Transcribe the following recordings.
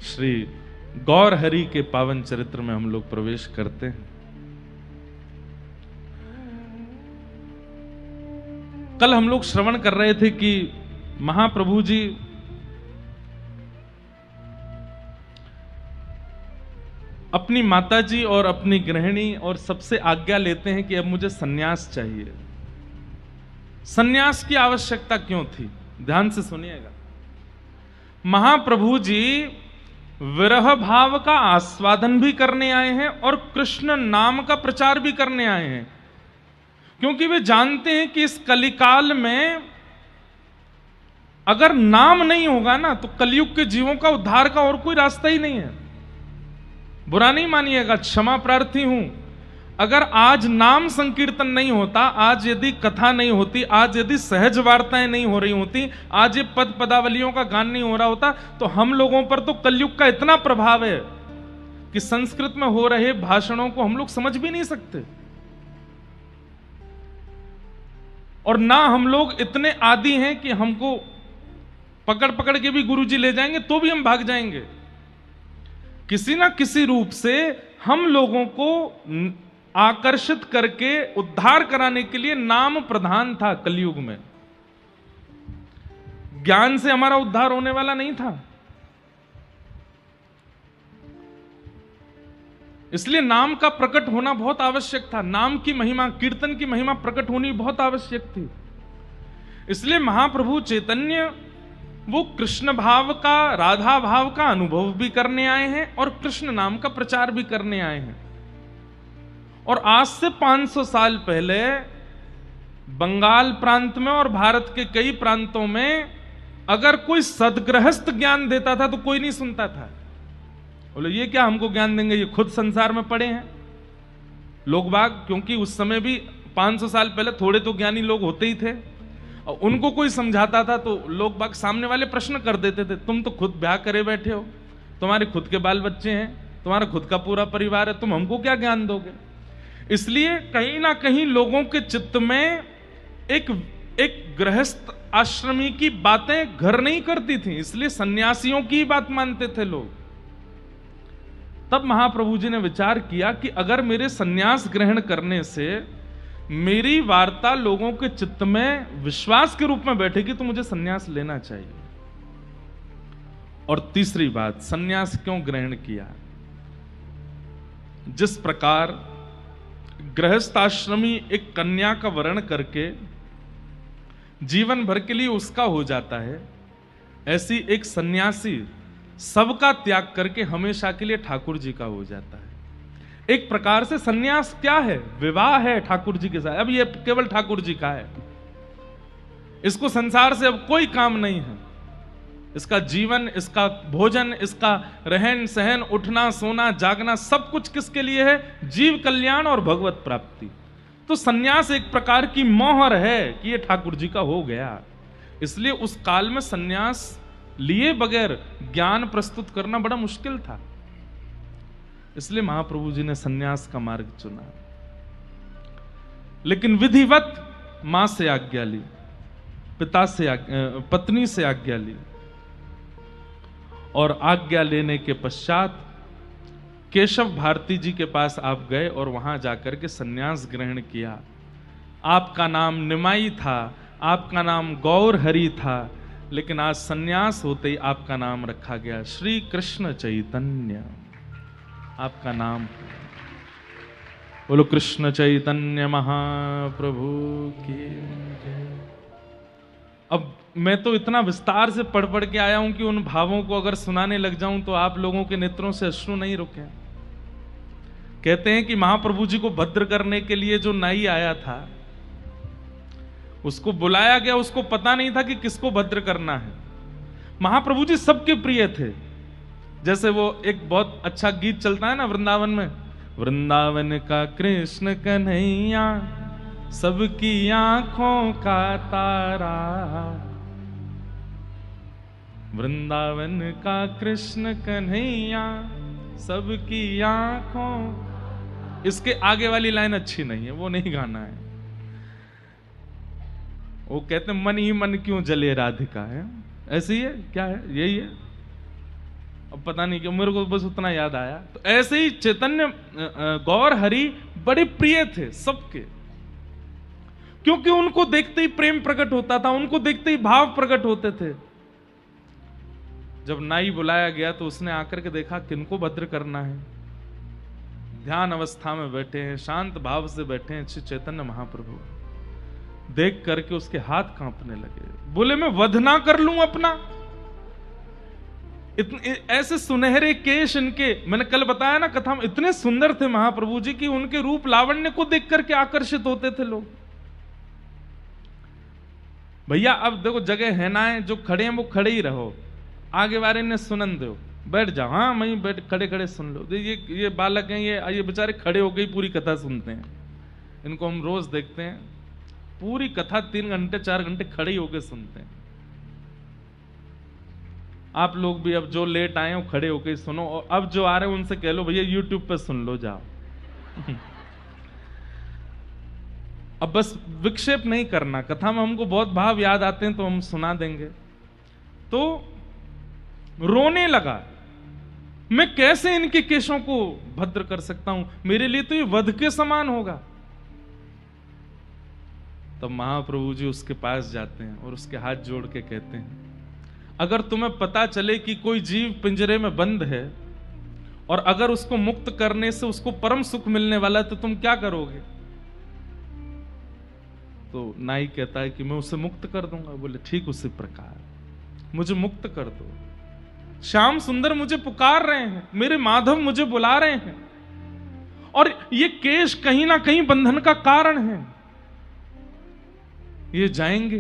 श्री गौर हरि के पावन चरित्र में हम लोग प्रवेश करते हैं। कल हम लोग श्रवण कर रहे थे कि महाप्रभु जी अपनी माताजी और अपनी गृहिणी और सबसे आज्ञा लेते हैं कि अब मुझे सन्यास चाहिए। सन्यास की आवश्यकता क्यों थी? ध्यान से सुनिएगा। महाप्रभु जी विरह भाव का आस्वादन भी करने आए हैं और कृष्ण नाम का प्रचार भी करने आए हैं, क्योंकि वे जानते हैं कि इस कलिकाल में अगर नाम नहीं होगा ना तो कलयुग के जीवों का उद्धार का और कोई रास्ता ही नहीं है। बुरा नहीं मानिएगा, क्षमा प्रार्थी हूं। अगर आज नाम संकीर्तन नहीं होता, आज यदि कथा नहीं होती, आज यदि सहज वार्ताएं नहीं हो रही होती, आज ये पद पदावलियों का गान नहीं हो रहा होता, तो हम लोगों पर तो कलयुग का इतना प्रभाव है कि संस्कृत में हो रहे भाषणों को हम लोग समझ भी नहीं सकते। और ना हम लोग इतने आदी हैं कि हमको पकड़ पकड़ के भी गुरुजी ले जाएंगे तो भी हम भाग जाएंगे। किसी ना किसी रूप से हम लोगों को आकर्षित करके उद्धार कराने के लिए नाम प्रधान था कलयुग में। ज्ञान से हमारा उद्धार होने वाला नहीं था। इसलिए नाम का प्रकट होना बहुत आवश्यक था। नाम की महिमा, कीर्तन की महिमा प्रकट होनी बहुत आवश्यक थी। इसलिए महाप्रभु चैतन्य वो कृष्ण भाव का, राधा भाव का अनुभव भी करने आए हैं और कृष्ण नाम का प्रचार भी करने आए हैं। और आज से 500 साल पहले बंगाल प्रांत में और भारत के कई प्रांतों में अगर कोई सदगृहस्थ ज्ञान देता था तो कोई नहीं सुनता था। बोले ये क्या हमको ज्ञान देंगे, ये खुद संसार में पड़े हैं लोग बाग। क्योंकि उस समय भी 500 साल पहले थोड़े तो ज्ञानी लोग होते ही थे, और उनको कोई समझाता था तो लोग बाग सामने वाले प्रश्न कर देते थे, तुम तो खुद ब्याह करे बैठे हो, तुम्हारे खुद के बाल बच्चे हैं, तुम्हारा खुद का पूरा परिवार है, तुम हमको क्या ज्ञान दोगे। इसलिए कहीं ना कहीं लोगों के चित्त में एक गृहस्थ आश्रमी की बातें घर नहीं करती थी, इसलिए सन्यासियों की बात मानते थे लोग। तब महाप्रभु जी ने विचार किया कि अगर मेरे सन्यास ग्रहण करने से मेरी वार्ता लोगों के चित्त में विश्वास के रूप में बैठेगी तो मुझे सन्यास लेना चाहिए। और तीसरी बात, सन्यास क्यों ग्रहण किया? जिस प्रकार गृहस्थ आश्रमी एक कन्या का वरण करके जीवन भर के लिए उसका हो जाता है, ऐसी एक सन्यासी सबका त्याग करके हमेशा के लिए ठाकुर जी का हो जाता है। एक प्रकार से सन्यास क्या है? विवाह है ठाकुर जी के साथ। अब ये केवल ठाकुर जी का है, इसको संसार से अब कोई काम नहीं है। इसका जीवन, इसका भोजन, इसका रहन सहन, उठना सोना जागना, सब कुछ किसके लिए है? जीव कल्याण और भगवत प्राप्ति। तो सन्यास एक प्रकार की मोहर है कि ये ठाकुर जी का हो गया। इसलिए उस काल में सन्यास लिए बगैर ज्ञान प्रस्तुत करना बड़ा मुश्किल था। इसलिए महाप्रभु जी ने सन्यास का मार्ग चुना। लेकिन विधिवत मां से आज्ञा ली, पिता से पत्नी से आज्ञा ली, और आज्ञा लेने के पश्चात केशव भारती जी के पास आप गए और वहां जाकर के सन्यास ग्रहण किया। आपका नाम निमाई था, आपका नाम गौर हरि था, लेकिन आज सन्यास होते ही आपका नाम रखा गया श्री कृष्ण चैतन्य। आपका नाम बोलो कृष्ण चैतन्य महाप्रभु की जय। अब मैं तो इतना विस्तार से पढ़ पढ़ के आया हूं कि उन भावों को अगर सुनाने लग जाऊं तो आप लोगों के नेत्रों से अश्रु नहीं रुके। कहते हैं कि महाप्रभु जी को भद्र करने के लिए जो नाई आया था उसको बुलाया गया, उसको पता नहीं था कि किसको भद्र करना है। महाप्रभु जी सबके प्रिय थे। जैसे वो एक बहुत अच्छा गीत चलता है ना वृंदावन में, वृंदावन का कृष्ण कन्हैया सबकी आंखों का तारा, वृंदावन का कृष्ण कन्हैया सबकी आंखों। इसके आगे वाली लाइन अच्छी नहीं है, वो नहीं गाना है। वो कहते मन ही मन क्यों जले राधिका है, ऐसे ही है क्या है, यही है। अब पता नहीं क्यों मेरे को बस उतना याद आया। तो ऐसे ही चैतन्य गौर हरि बड़े प्रिय थे सबके, क्योंकि उनको देखते ही प्रेम प्रकट होता था, उनको देखते ही भाव प्रकट होते थे। जब नाई बुलाया गया तो उसने आकर के देखा किनको भद्र करना है। ध्यान अवस्था में बैठे हैं, शांत भाव से बैठे हैं श्री चैतन्य महाप्रभु। देख करके उसके हाथ कांपने लगे, बोले मैं वध ना कर लूं अपना। इतने ऐसे सुनहरे केश इनके, मैंने कल बताया ना कथा में, इतने सुंदर थे महाप्रभु जी की उनके रूप लावण्य को देख करके आकर्षित होते थे लोग। भैया अब देखो जगह है ना है, जो खड़े हैं वो खड़े ही रहो, आगे वाले ने सुनन दो, बैठ जाओ, हाँ वहीं बैठ खड़े खड़े सुन लो। ये बालक हैं, ये बेचारे खड़े होकर ही पूरी कथा सुनते हैं। इनको हम रोज देखते हैं, पूरी कथा 3 घंटे 4 घंटे खड़े ही होकर सुनते हैं। आप लोग भी अब जो लेट आए हो खड़े होकर ही सुनो, और अब जो आ रहे हैं उनसे कह लो भैया यूट्यूब पे सुन लो जाओ। अब बस विक्षेप नहीं करना, कथा में हमको बहुत भाव याद आते हैं तो हम सुना देंगे। तो रोने लगा, मैं कैसे इनके केशों को भद्र कर सकता हूं, मेरे लिए तो ये वध के समान होगा। तब महाप्रभु जी उसके पास जाते हैं और उसके हाथ जोड़ के कहते हैं, अगर तुम्हें पता चले कि कोई जीव पिंजरे में बंद है और अगर उसको मुक्त करने से उसको परम सुख मिलने वाला है तो तुम क्या करोगे? तो नाई कहता है कि मैं उसे मुक्त कर दूंगा। बोले ठीक उसी प्रकार मुझे मुक्त कर दो। श्याम सुंदर मुझे पुकार रहे हैं, मेरे माधव मुझे बुला रहे हैं, और ये केश कहीं ना कहीं बंधन का कारण है। ये जाएंगे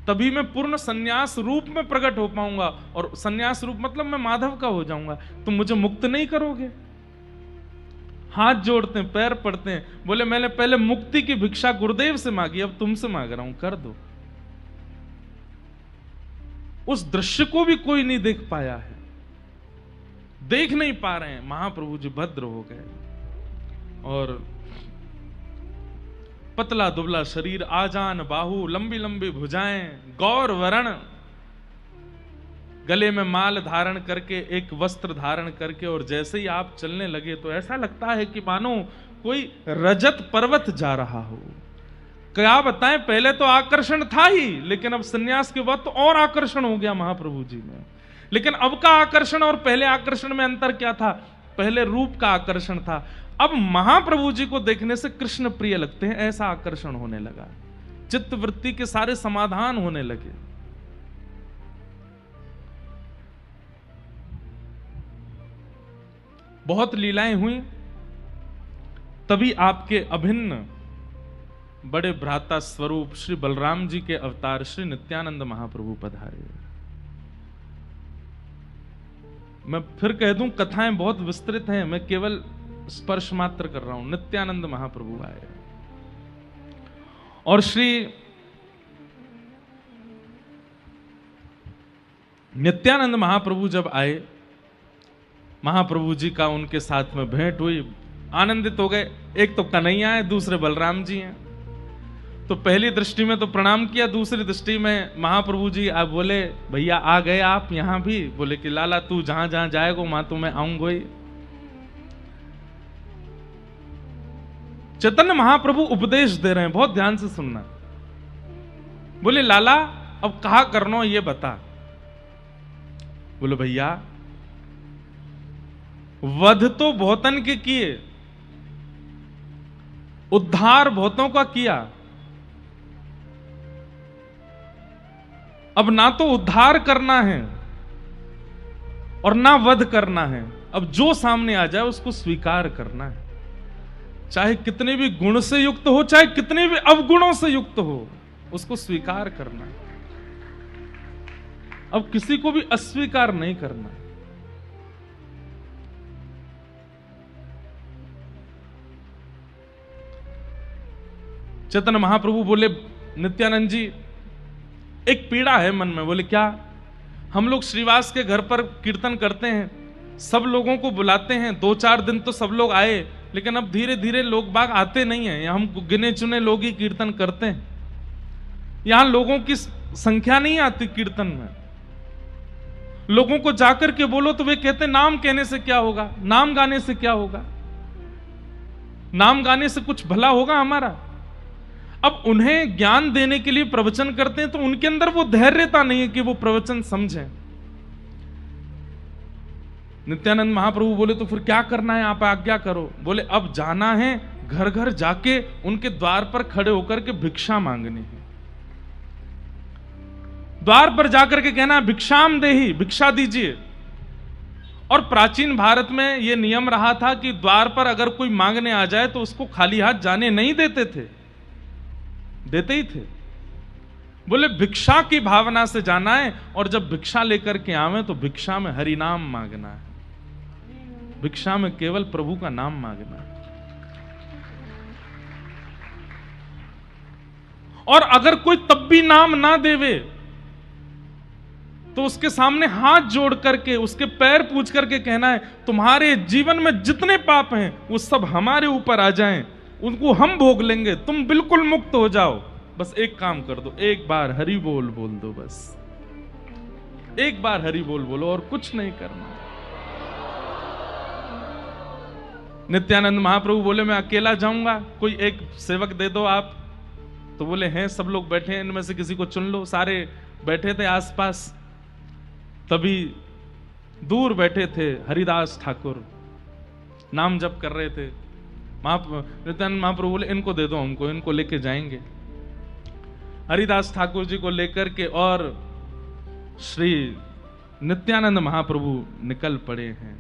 तभी मैं पूर्ण सन्यास रूप में प्रकट हो पाऊंगा, और सन्यास रूप मतलब मैं माधव का हो जाऊंगा। तुम मुझे मुक्त नहीं करोगे। हाथ जोड़ते हैं, पैर पड़ते हैं, बोले मैंने पहले मुक्ति की भिक्षा गुरुदेव से मांगी, अब तुमसे मांग रहा हूं, कर दो। उस दृश्य को भी कोई नहीं देख पाया है, देख नहीं पा रहे हैं। महाप्रभु जी भद्र हो गए, और पतला दुबला शरीर, आजान बाहु, लंबी लंबी भुजाएं, गौर वरण, गले में माल धारण करके, एक वस्त्र धारण करके, और जैसे ही आप चलने लगे तो ऐसा लगता है कि मानो कोई रजत पर्वत जा रहा हो। क्या बताएं, पहले तो आकर्षण था ही, लेकिन अब सन्यास के बाद तो और आकर्षण हो गया महाप्रभु जी में। लेकिन अब का आकर्षण और पहले आकर्षण में अंतर क्या था? पहले रूप का आकर्षण था, अब महाप्रभु जी को देखने से कृष्ण प्रिय लगते हैं, ऐसा आकर्षण होने लगा। चित्त वृत्ति के सारे समाधान होने लगे। बहुत लीलाएं हुई, तभी आपके अभिन्न बड़े भ्राता स्वरूप श्री बलराम जी के अवतार श्री नित्यानंद महाप्रभु पधारे। मैं फिर कह दूं, कथाएं बहुत विस्तृत हैं, मैं केवल स्पर्श मात्र कर रहा हूं। नित्यानंद महाप्रभु आए, और श्री नित्यानंद महाप्रभु जब आए, महाप्रभु जी का उनके साथ में भेंट हुई, आनंदित हो गए। एक तो कन्हैया है, दूसरे बलराम जी हैं। तो पहली दृष्टि में तो प्रणाम किया, दूसरी दृष्टि में महाप्रभु जी आप बोले भैया आ गए आप यहां भी? बोले कि लाला तू जहां जहां जाएगा वहां तो मैं आऊंगा ही। चैतन्य महाप्रभु उपदेश दे रहे हैं, बहुत ध्यान से सुनना। बोले लाला अब कहा करना ये बता। बोले भैया वध तो बहुतन के किए, उद्धार बहुतों का किया, अब ना तो उद्धार करना है और ना वध करना है। अब जो सामने आ जाए उसको स्वीकार करना है, चाहे कितने भी गुण से युक्त हो, चाहे कितने भी अवगुणों से युक्त हो, उसको स्वीकार करना है। अब किसी को भी अस्वीकार नहीं करना। चैतन्य महाप्रभु बोले नित्यानंद जी एक पीड़ा है मन में। बोले क्या? हम लोग श्रीवास के घर पर कीर्तन करते हैं, सब लोगों को बुलाते हैं, 2-4 दिन तो सब लोग आए, लेकिन अब धीरे धीरे लोग बाग आते नहीं हैं। हम गिने चुने लोग ही कीर्तन करते हैं, यहां लोगों की संख्या नहीं आती कीर्तन में। लोगों को जाकर के बोलो तो वे कहते नाम कहने से क्या होगा, नाम गाने से क्या होगा, नाम गाने से कुछ भला होगा हमारा। अब उन्हें ज्ञान देने के लिए प्रवचन करते हैं तो उनके अंदर वो धैर्यता नहीं है कि वो प्रवचन समझें। नित्यानंद महाप्रभु बोले तो फिर क्या करना है, आप आज्ञा करो। बोले अब जाना है घर घर जाके उनके द्वार पर खड़े होकर के भिक्षा मांगनी है। द्वार पर जाकर के कहना भिक्षाम देहि, भिक्षा दीजिए। और प्राचीन भारत में यह नियम रहा था कि द्वार पर अगर कोई मांगने आ जाए तो उसको खाली हाथ जाने नहीं देते थे, देते ही थे। बोले भिक्षा की भावना से जाना है और जब भिक्षा लेकर के आवे तो भिक्षा में हरि नाम मांगना है, भिक्षा में केवल प्रभु का नाम मांगना है। और अगर कोई तब भी नाम ना देवे तो उसके सामने हाथ जोड़ करके उसके पैर पूछ करके कहना है तुम्हारे जीवन में जितने पाप हैं वो सब हमारे ऊपर आ जाएं, उनको हम भोग लेंगे, तुम बिल्कुल मुक्त हो जाओ। बस एक काम कर दो, एक बार हरि बोल बोल दो, बस एक बार हरि बोल बोलो और कुछ नहीं करना। नित्यानंद महाप्रभु बोले मैं अकेला जाऊंगा, कोई एक सेवक दे दो आप। तो बोले हैं सब लोग बैठे हैं, इनमें से किसी को चुन लो। सारे बैठे थे आसपास। तभी दूर बैठे थे हरिदास ठाकुर, नाम जप कर रहे थे। नित्यानंद महाप्रभु बोले इनको दे दो हमको, इनको लेके जाएंगे। हरिदास ठाकुर जी को लेकर के और श्री नित्यानंद महाप्रभु निकल पड़े हैं।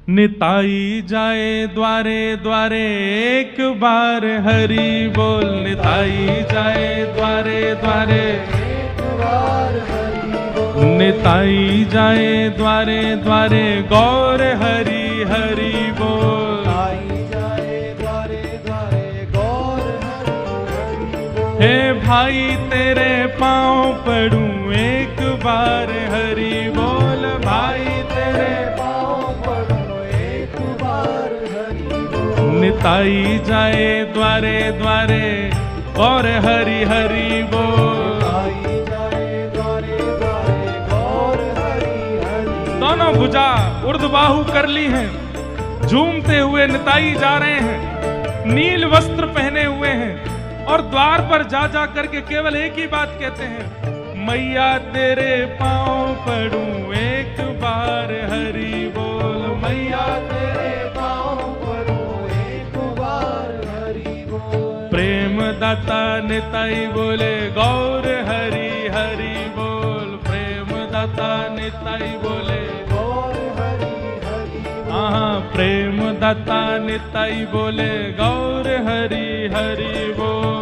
निताई जाए द्वारे द्वारे एक बार हरि बोल, निताई जाए द्वारे द्वारे एक बार हरि बोल, निताई जाए द्वारे द्वारे गौर हरि हरि बोल, निताई जाए द्वारे द्वारे गौर हरि हरि बोल। हे भाई तेरे पांव पड़ूं एक बार हरि बोल, भाई तेरे निताई जाए द्वारे द्वारे और हरि हरि बोल, दोनों भुजा ऊर्ध्वबाहु कर ली हैं, झूमते हुए निताई जा रहे हैं, नील वस्त्र पहने हुए हैं और द्वार पर जा जा करके केवल एक ही बात कहते हैं मैया तेरे पांव पड़ूं एक बार हरि बोल, मैया तेरे पांव पड़ूं एक बार हरि बोल। प्रेम दाता निताई बोले गौर हरि हरि बोल, प्रेम दाता निताई बोले गौर हरि हरि बोल, प्रेम दाता निताई बोले गौर हरि हरि बोल,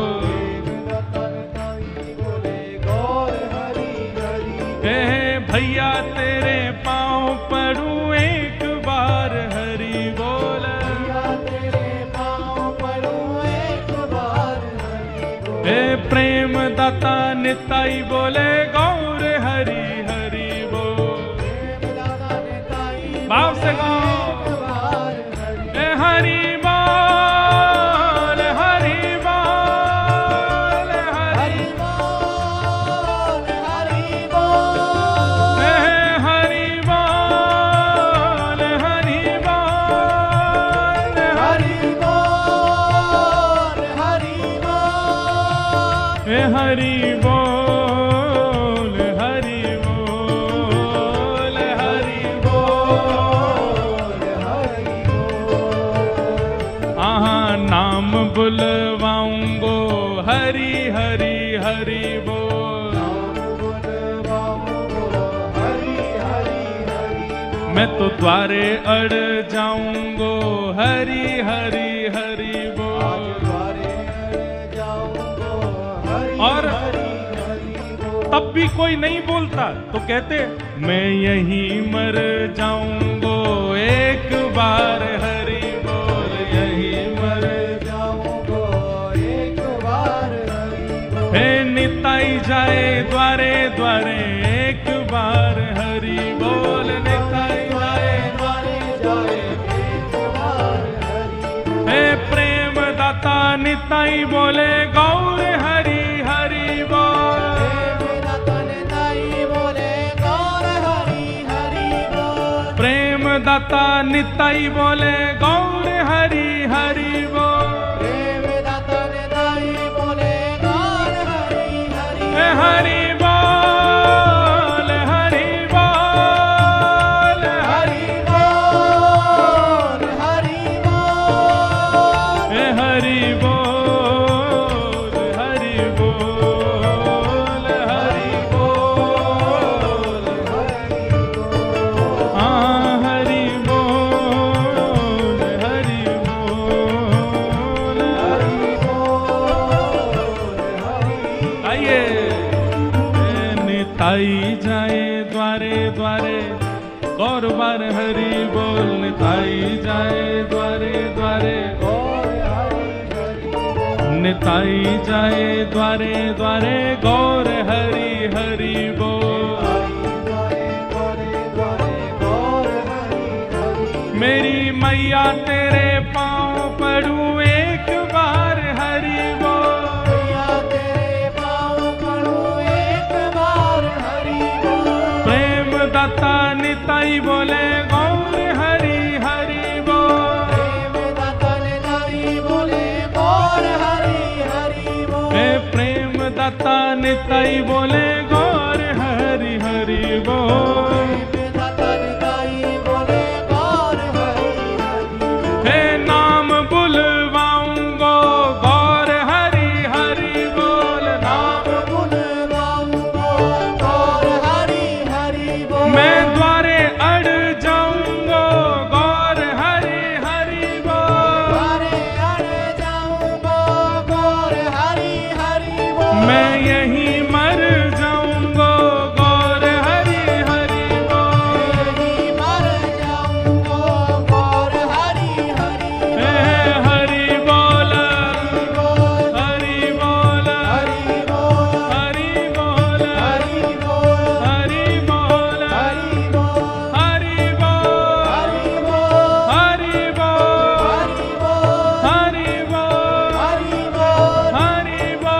भैया तेरे पांव पड़ूं एक बार हरि बोल, भैया तेरे पांव पड़ूं एक बार हरि बोल। हे प्रेम दाता निताई बोले गौर हरि हरि बोल, प्रेम दाता निताई भाव से गौर हे हरि हरि बोल हरि बोल हरि बोल हरि बोल। नाम बुलवाऊंगो हरि हरि हरि बोल, नाम बुलवाऊंगो हरि हरि हरि बोल। मैं तो द्वारे अड़ जाऊंगो हरि हरि हरि बोल, और तब भी कोई नहीं बोलता तो कहते मैं यहीं मर जाऊंगो एक बार हरि बोल, यहीं मर जाऊंगो एक बार हरि बोल। हे निताई जाए द्वारे द्वारे एक बार हरि बोल, निताई जाए द्वारे द्वारे एक बार हरि बोल। हे प्रेम दाता निताई बोले गौर हरि हरि बोल, प्रेम दाता निताई दाता निताई बोले गौर हरि हरि बोल। प्रेम दाता निताई बोले गौर हरि हरि हरि बोल हरि बोल हरि बोल हरि बोल हरि बोल हरि बोल हरि बोल हाँ हरि बोल हरि बोल आइए निताई जाए द्वारे द्वारे गौर बार हरि बोल निताई जाए द्वारे द्वारे निताई जाए द्वारे द्वारे गौर हरि हरि बोल। मेरी मैया तेरे पाँव पड़ूं एक बार हरि बोल। मैया तेरे पाँव पड़ूं एक बार हरि बोल। प्रेम दाता निताई बोले गौर हरि हरि बोल। प्रेम दाता निताई बोले गौर हरि हरि बोल। हे प्रेम दाता निताई बोले गौर हरि हरि बोल। प्रेम दाता निताई बोले गौर हरि हरि बोल। हे नाम बुलवाऊंगो गौर हरि हरि बोल। नाम बुलवाऊंगो गौर हरि हरि बोल। मैं द्वारे अड़ जाऊंगो गौर हरि हरि बोल। द्वारे अड़ जाऊंगो गौर हरि हरि बोल। मैं यहीं मर जाऊंगो गौर हरि हरि बोल। यहीं मर जाऊंगो गौर हरि हरि बोल। हे हरि बोल हरि हरि बोल बोल हरि बोल हरि बोल हरि बोल हरि बोल हरि बोल हरि बोल हरि बोल हरि बोल हरि हरि बोल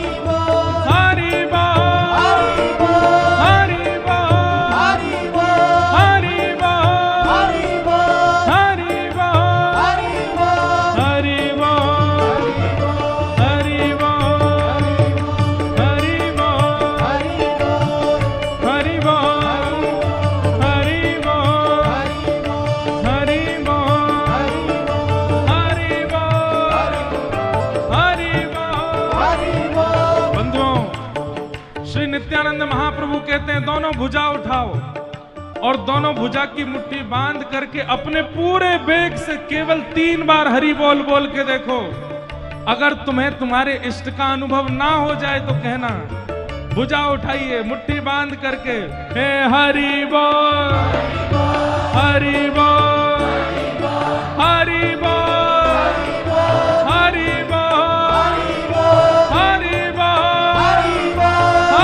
बोल हरि बोल हरि बोल हरि बोल हरि बोल हरि बोल हरि बोल हरि बोल हरि बोल हरि बोल हरि बोल हरि बोल हरि बोल हरि बोल हरि बोल हरि बोल हरि बोल हरि बोल हरि बोल। बंधुओं, श्री नित्यानंद महाप्रभु कहते हैं दोनों भुजा उठाओ और दोनों भुजा की मुट्ठी बांध करके अपने पूरे वेग से केवल 3 बार हरि बोल बोल के देखो। अगर तुम्हें तुम्हारे इष्ट का अनुभव ना हो जाए तो कहना। भुजा उठाइए मुट्ठी बांध करके हे हरि बोल हरि बोल हरि बोल हरि बोल हरि बोल हरि बोल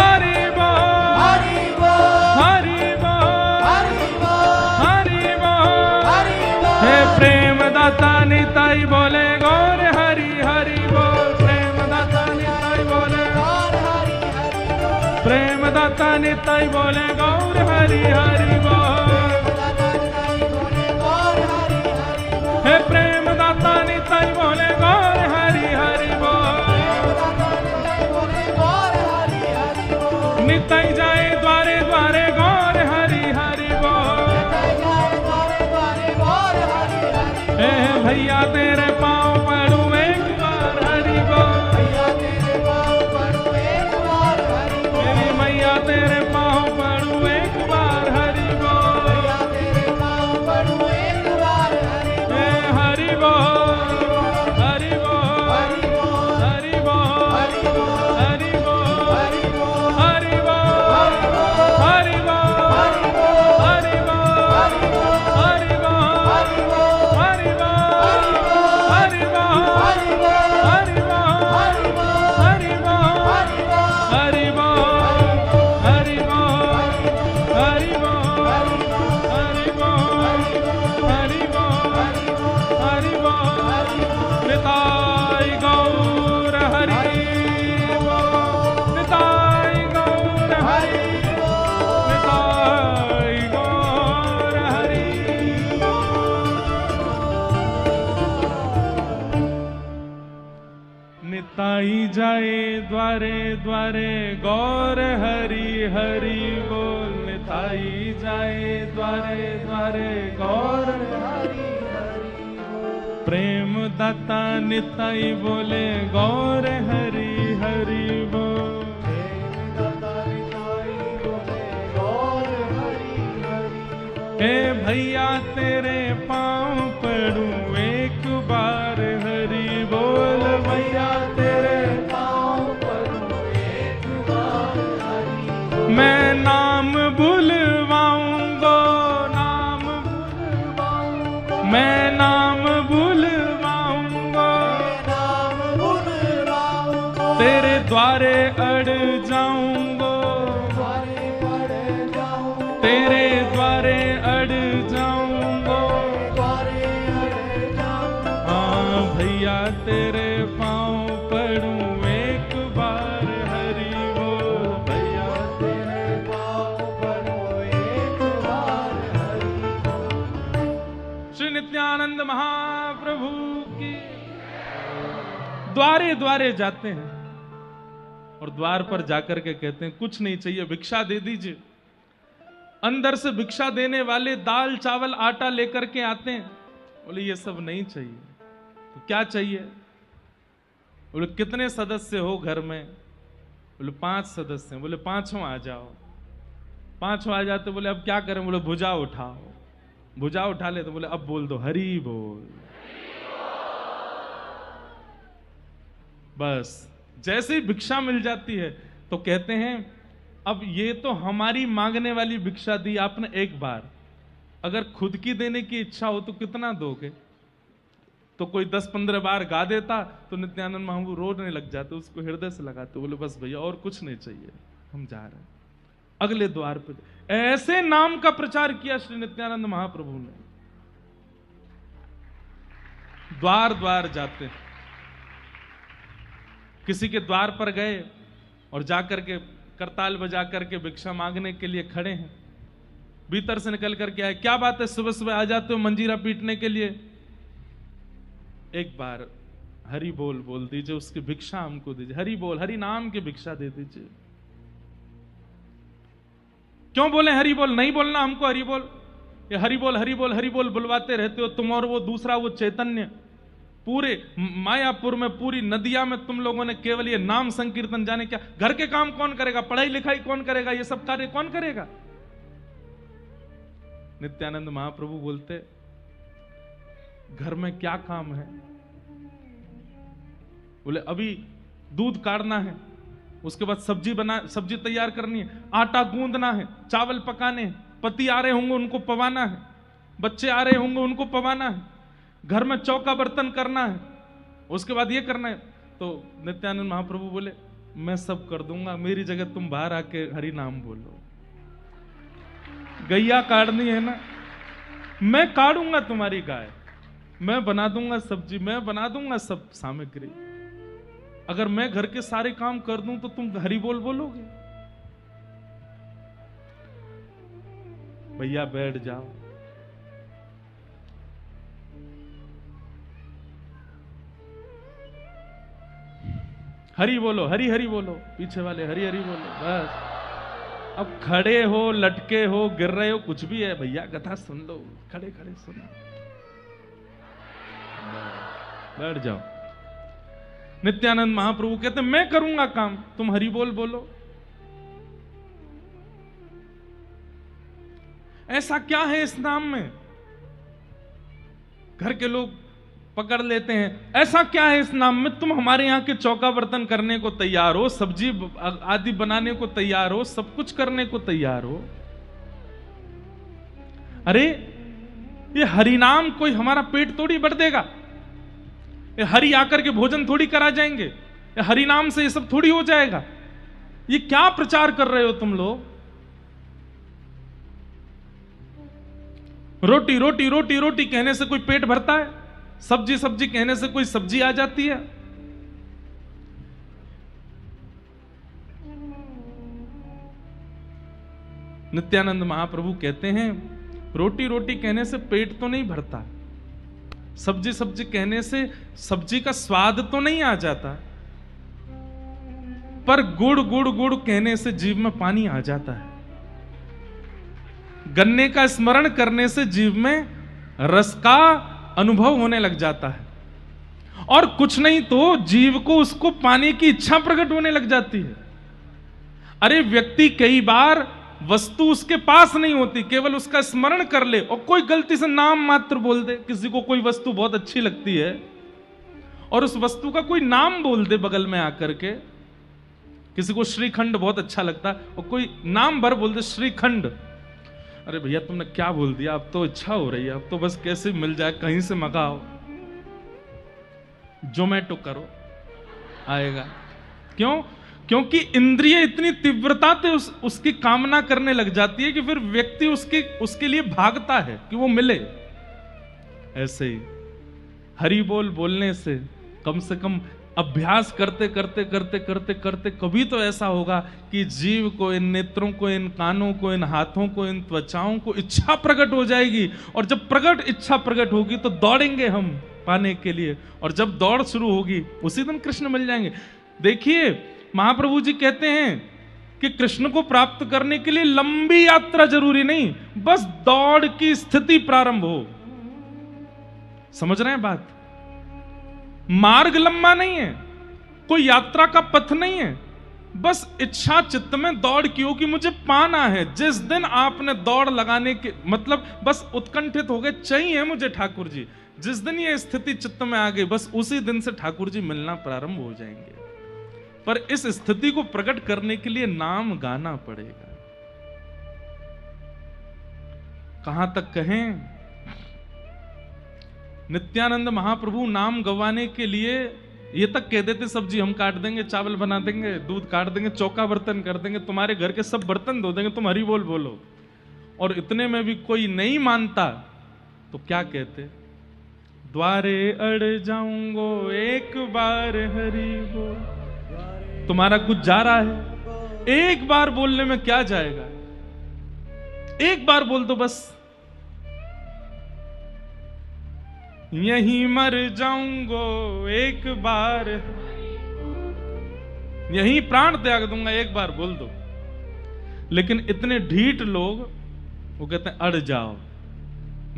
हरि बोल हे प्रेम दाता निताई बोले गौर हरि हरि बोल। प्रेम दाता निताई बोले प्रेम दाता निताई बोले गौर हरि हरि बोल। हे प्रेम दाता निताई बोले गौर हरि हरि बोल। निताई जाए द्वारे द्वारे गौर हरि हरि बोल। हे भैया तेरे पाँव पड़ूं एक बार हरि बोल। मेरी मैया तेरे पाँव पड़ूं एक बार हरि बोल। हे हरि बोल हरि बोल हरि बोल हरि बोल हरि बोल निताई जाए द्वारे द्वारे गौर हरि हरि बोल। निताई जाए द्वारे द्वारे गौर हरि हरि बोल। प्रेम दाता निताई बोले गौर हरि हरि बोल। प्रेम दाता निताई बोले गौर हरि हरि बोल। हे भैया तेरे पाँव पड़ूं एक बार हरि बोल। भैया तेरे पाँव पड़ूं एक बार हरि बोल। मैं नाम बुलवाऊंगा, नाम बुलवाऊंगा, मैं नाम बुलवाऊंगा, नाम बुलवाऊंगा। तेरे द्वारे अड़ जाऊंगा, द्वारे पड़ जाऊं, तेरे द्वारे अड़ जाऊंगा। द्वारे अड़ जाऊं। हाँ भैया तेरे पाँव पड़ूं एक बार हरि बोल। भैया तेरे पाँव पड़ूं एक बार हरि बोल। श्री नित्यानंद महाप्रभु की। द्वारे द्वारे जाते हैं और द्वार पर जाकर के कहते हैं कुछ नहीं चाहिए, भिक्षा दे दीजिए। अंदर से भिक्षा देने वाले दाल चावल आटा लेकर के आते हैं। बोले ये सब नहीं चाहिए, तो क्या चाहिए? बोले कितने सदस्य हो घर में? बोले 5 सदस्य हैं। बोले 5 आ जाओ। 5 आ जाते। बोले अब क्या करें? बोले भुजा उठाओ। भुजा उठा ले तो बोले अब बोल दो हरि बोल। बस जैसे ही भिक्षा मिल जाती है तो कहते हैं अब ये तो हमारी मांगने वाली भिक्षा दी आपने एक बार, अगर खुद की देने की इच्छा हो तो कितना दोगे? तो कोई 10-15 बार गा देता तो नित्यानंद महाप्रभु रोने लग जाते, उसको हृदय से लगाते। बोले बस भैया और कुछ नहीं चाहिए, हम जा रहे हैं। अगले द्वार पे ऐसे नाम का प्रचार किया श्री नित्यानंद महाप्रभु ने। द्वार द्वार जाते हैं। किसी के द्वार पर गए और जाकर के करताल बजा करके भिक्षा मांगने के लिए खड़े हैं। भीतर से निकल करके आए, क्या बात है सुबह सुबह आ जाते हो मंजीरा पीटने के लिए? एक बार हरि बोल बोल दीजिए, उसकी भिक्षा हमको दीजिए। हरि बोल, हरि नाम की भिक्षा दे दीजिए। क्यों बोले हरि बोल? नहीं बोलना हमको हरि बोल। ये हरि बोल हरि बोल हरि बोल बुलवाते रहते हो तुम और वो दूसरा वो चैतन्य। पूरे मायापुर में पूरी नदिया में तुम लोगों ने केवल ये नाम संकीर्तन, जाने क्या घर के काम कौन करेगा? पढ़ाई लिखाई कौन करेगा? ये सब कार्य कौन करेगा? नित्यानंद महाप्रभु बोलते घर में क्या काम है? बोले अभी दूध काटना है, उसके बाद सब्जी तैयार करनी है, आटा गूंदना है, चावल पकाने हैं, पति आ रहे होंगे उनको पवाना है, बच्चे आ रहे होंगे उनको पवाना है, घर में चौका बर्तन करना है, उसके बाद ये करना है। तो नित्यानंद महाप्रभु बोले मैं सब कर दूंगा, मेरी जगह तुम बाहर आके हरि नाम बोलो। गैया काटनी है ना, मैं काटूंगा तुम्हारी गाय, मैं बना दूंगा सब्जी, मैं बना दूंगा सब सामग्री। अगर मैं घर के सारे काम कर दूं तो तुम हरि बोल बोलोगे? भैया बैठ जाओ। हरि बोलो, हरि हरि बोलो, पीछे वाले हरि हरि बोलो। बस अब खड़े हो, लटके हो, गिर रहे हो, कुछ भी है भैया कथा सुन लो, खड़े खड़े सुनो, बैठ जाओ। नित्यानंद महाप्रभु कहते मैं करूंगा काम, तुम हरि बोल बोलो। ऐसा क्या है इस नाम में? घर के लोग पकड़ लेते हैं, ऐसा क्या है इस नाम में? तुम हमारे यहाँ के चौका बर्तन करने को तैयार हो, सब्जी आदि बनाने को तैयार हो, सब कुछ करने को तैयार हो। अरे ये हरि नाम कोई हमारा पेट थोड़ी भर देगा, ये हरि आकर के भोजन थोड़ी करा जाएंगे, ये हरि नाम से ये सब थोड़ी हो जाएगा। ये क्या प्रचार कर रहे हो तुम लोग? रोटी रोटी रोटी रोटी कहने से कोई पेट भरता है? सब्जी सब्जी कहने से कोई सब्जी आ जाती है? नित्यानंद महाप्रभु कहते हैं रोटी रोटी कहने से पेट तो नहीं भरता, सब्जी सब्जी कहने से सब्जी का स्वाद तो नहीं आ जाता, पर गुड़ गुड़ गुड़ कहने से जीभ में पानी आ जाता है, गन्ने का स्मरण करने से जीभ में रस का अनुभव होने लग जाता है, और कुछ नहीं तो जीव को उसको पाने की इच्छा प्रकट होने लग जाती है। अरे व्यक्ति कई बार वस्तु उसके पास नहीं होती, केवल उसका स्मरण कर ले और कोई गलती से नाम मात्र बोल दे, किसी को कोई वस्तु बहुत अच्छी लगती है और उस वस्तु का कोई नाम बोल दे बगल में आकर के, किसी को श्रीखंड बहुत अच्छा लगता है और कोई नाम भर बोल दे श्रीखंड, अरे भैया तुमने क्या बोल दिया, अब तो इच्छा हो रही है, अब तो बस कैसे मिल जाए, कहीं से मंगाओ, जोमेटो करो, आएगा। क्यों? क्योंकि इंद्रिय इतनी तीव्रता से उसकी कामना करने लग जाती है कि फिर व्यक्ति उसके लिए भागता है कि वो मिले। ऐसे ही हरि बोल बोलने से कम अभ्यास करते करते करते करते करते कभी तो ऐसा होगा कि जीव को, इन नेत्रों को, इन कानों को, इन हाथों को, इन त्वचाओं को इच्छा प्रकट हो जाएगी, और जब इच्छा प्रकट होगी तो दौड़ेंगे हम पाने के लिए, और जब दौड़ शुरू होगी उसी दिन कृष्ण मिल जाएंगे। देखिए महाप्रभु जी कहते हैं कि कृष्ण को प्राप्त करने के लिए लंबी यात्रा जरूरी नहीं, बस दौड़ की स्थिति प्रारंभ हो। समझ रहे हैं बात? मार्ग लंबा नहीं है, कोई यात्रा का पथ नहीं है, बस इच्छा चित्त में दौड़ की हो कि मुझे पाना है। जिस दिन आपने दौड़ लगाने के मतलब बस उत्कंठित हो गए, चाहिए मुझे ठाकुर जी, जिस दिन ये स्थिति चित्त में आ गई, बस उसी दिन से ठाकुर जी मिलना प्रारंभ हो जाएंगे। पर इस स्थिति को प्रकट करने के लिए नाम गाना पड़ेगा। कहां तक कहें, नित्यानंद महाप्रभु नाम गवाने के लिए ये तक कह देते, सब्जी हम काट देंगे, चावल बना देंगे, दूध काट देंगे, चौका बर्तन कर देंगे, तुम्हारे घर के सब बर्तन धो देंगे, तुम हरि बोल बोलो। और इतने में भी कोई नहीं मानता तो क्या कहते, द्वारे अड़ जाऊंगो एक बार हरि बोल। तुम्हारा कुछ जा रहा है, एक बार बोलने में क्या जाएगा, एक बार बोल दो बस। यहीं मर जाऊंगो एक बार, यहीं प्राण त्याग दूंगा, एक बार बोल दो। लेकिन इतने ढीठ लोग वो कहते हैं अड़ जाओ,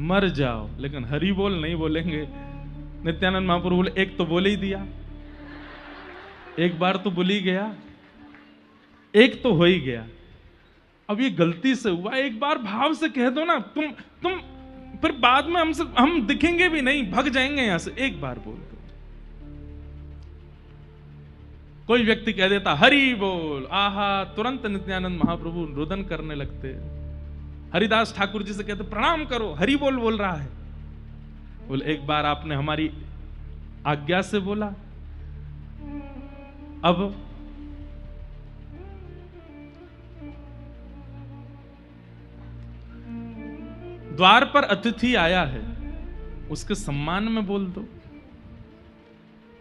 मर जाओ, लेकिन हरि बोल नहीं बोलेंगे। नित्यानंद महाप्रभु बोले एक तो बोल ही दिया, एक बार तो बोल ही गया, एक तो हो ही गया, अब ये गलती से हुआ, एक बार भाव से कह दो ना, तुम फिर बाद में हम दिखेंगे भी नहीं, भग जाएंगे यहां से, एक बार बोल दो। कोई व्यक्ति कह देता हरि बोल, आहा, तुरंत नित्यानंद महाप्रभु रुदन करने लगते। हरिदास ठाकुर जी से कहते प्रणाम करो, हरि बोल रहा है। बोले एक बार आपने हमारी आज्ञा से बोला, अब द्वार पर अतिथि आया है, उसके सम्मान में बोल दो।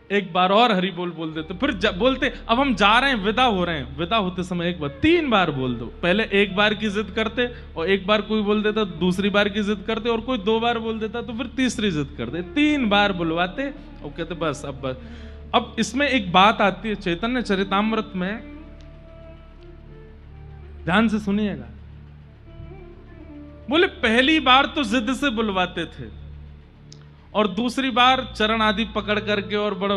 एक बार और हरि बोल देते, फिर बोलते अब हम जा रहे हैं, विदा हो रहे हैं, विदा होते समय एक बार, 3 बार बोल दो। पहले एक बार की जिद करते, और एक बार कोई बोल देता, दूसरी बार की जिद करते, और कोई 2 बार बोल देता तो फिर तीसरी जिद करते, 3 बार बुलवाते और कहते बस अब बस। अब इसमें एक बात आती है चैतन्य चरितामृत में, ध्यान से सुनिएगा। बोले पहली बार तो जिद से बुलवाते थे, और दूसरी बार चरण आदि पकड़ करके और बड़ा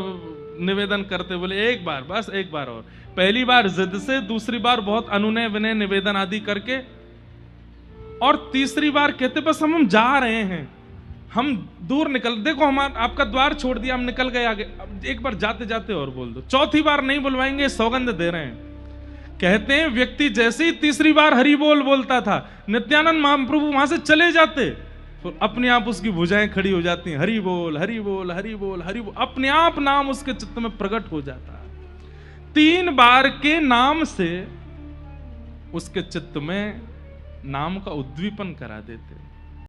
निवेदन करते, बोले एक बार बस, एक बार और। पहली बार जिद से, दूसरी बार बहुत अनुनय विनय निवेदन आदि करके, और तीसरी बार कहते बस हम जा रहे हैं, हम दूर निकल, देखो हम आपका द्वार छोड़ दिया, हम निकल गए आगे, अब एक बार जाते जाते और बोल दो। चौथी बार नहीं बुलवाएंगे, सौगंध दे रहे हैं। कहते हैं व्यक्ति जैसे ही तीसरी बार हरि बोल बोलता था, नित्यानंद महाप्रभु वहां से चले जाते, तो अपने आप उसकी भुजाएं खड़ी हो जाती हैं, हरि बोल हरि बोल हरि बोल हरि बोल, अपने आप नाम उसके चित्त में प्रकट हो जाता है। 3 बार के नाम से उसके चित्त में नाम का उद्दीपन करा देते।